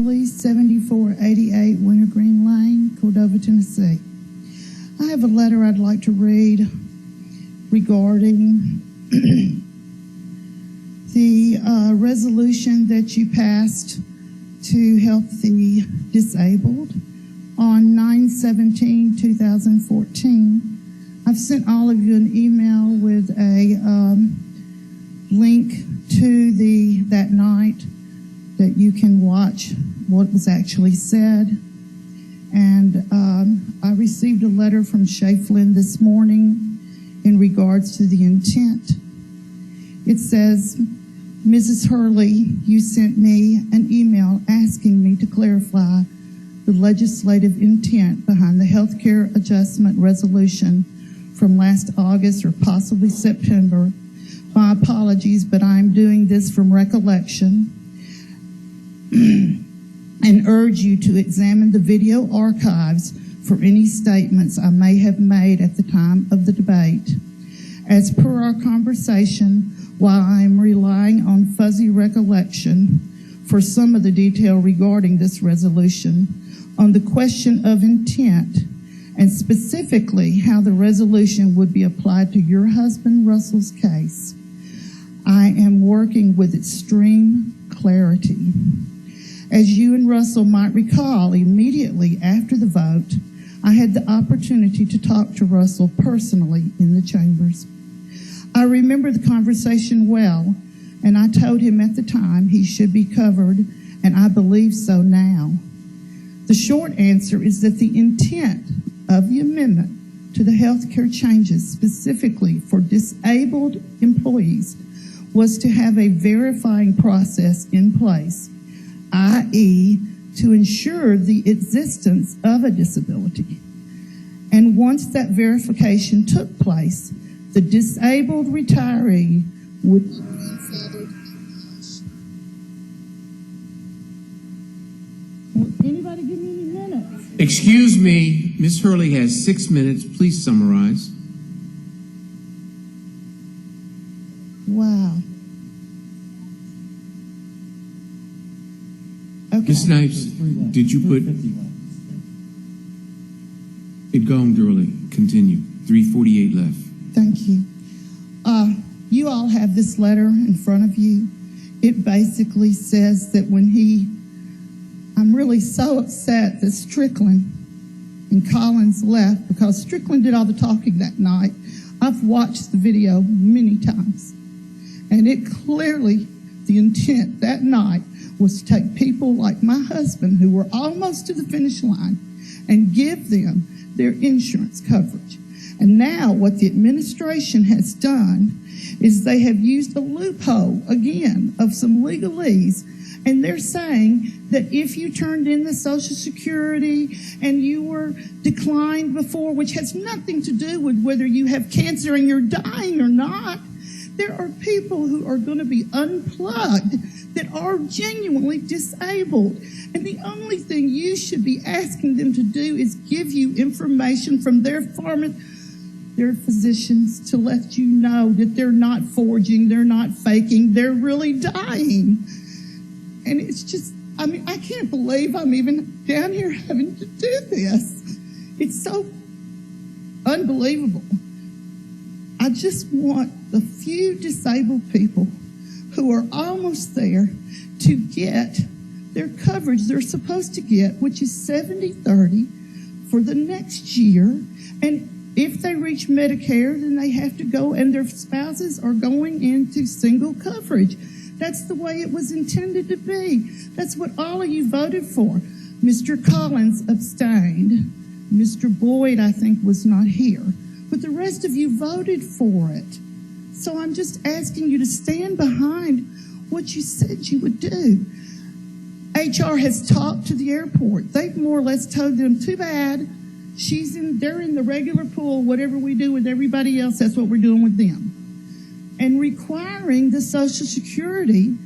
Hurley, 7488 Wintergreen Lane, Cordova, Tennessee. I have a letter I'd like to read regarding the resolution that you passed to help the disabled on 9/17/2014. I've sent all of you an email with a link to that night that you can watch what was actually said. And I received a letter from Shaflin this morning in regards to the intent. It says, Mrs. Hurley, you sent me an email asking me to clarify the legislative intent behind the healthcare adjustment resolution from last August or possibly September. My apologies, but I'm doing this from recollection and urge you to examine the video archives for any statements I may have made at the time of the debate. As per our conversation, while I am relying on fuzzy recollection for some of the detail regarding this resolution, on the question of intent, and specifically how the resolution would be applied to your husband Russell's case, I am working with extreme clarity. As you and Russell might recall, immediately after the vote, I had the opportunity to talk to Russell personally in the chambers. I remember the conversation well, and I told him at the time he should be covered, and I believe so now. The short answer is that the intent of the amendment to the health care changes specifically for disabled employees was to have a verifying process in place, i.e., to ensure the existence of a disability. And once that verification took place, the disabled retiree would be grandfathered in cash. Will anybody give me any minutes? Excuse me, Ms. Hurley has 6 minutes. Please summarize. Wow. Okay. Ms. Snipes, did you put it going, Hurley? Continue. 3:48 left. Thank you. You all have this letter in front of you. It basically says that I'm really so upset that Strickland and Collins left because Strickland did all the talking that night. I've watched the video many times. And it clearly, the intent that night was to take people like my husband who were almost to the finish line and give them their insurance coverage. And now what the administration has done is they have used a loophole, again, of some legalese, and they're saying that if you turned in the Social Security and you were declined before, which has nothing to do with whether you have cancer and you're dying or not, there are people who are going to be unplugged that are genuinely disabled. And the only thing you should be asking them to do is give you information from their physicians to let you know that they're not forging, they're not faking, they're really dying. And it's just, I can't believe I'm even down here having to do this. It's so unbelievable. I just want the few disabled people who are almost there to get their coverage they're supposed to get, which is 70/30 for the next year. And if they reach Medicare, then they have to go, and their spouses are going into single coverage. That's the way it was intended to be. That's what all of you voted for. Mr. Collins abstained. Mr. Boyd, I think, was not here. But the rest of you voted for it. So I'm just asking you to stand behind what you said you would do. HR has talked to the airport. They've more or less told them, too bad. They're in the regular pool. Whatever we do with everybody else, that's what we're doing with them. And requiring the Social Security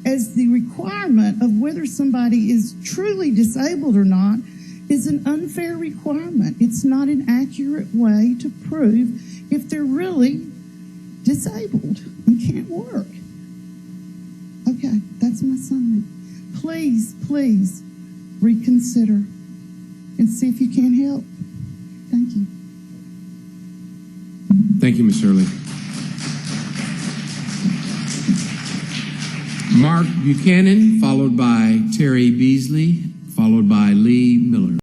as the requirement of whether somebody is truly disabled or not is an unfair requirement. It's not an accurate way to prove if they're really disabled and can't work. Okay, that's my summary. Please, please reconsider and see if you can help. Thank you. Thank you, Ms. Hurley. Mark Buchanan, followed by Terry Beasley, followed by Lee Miller.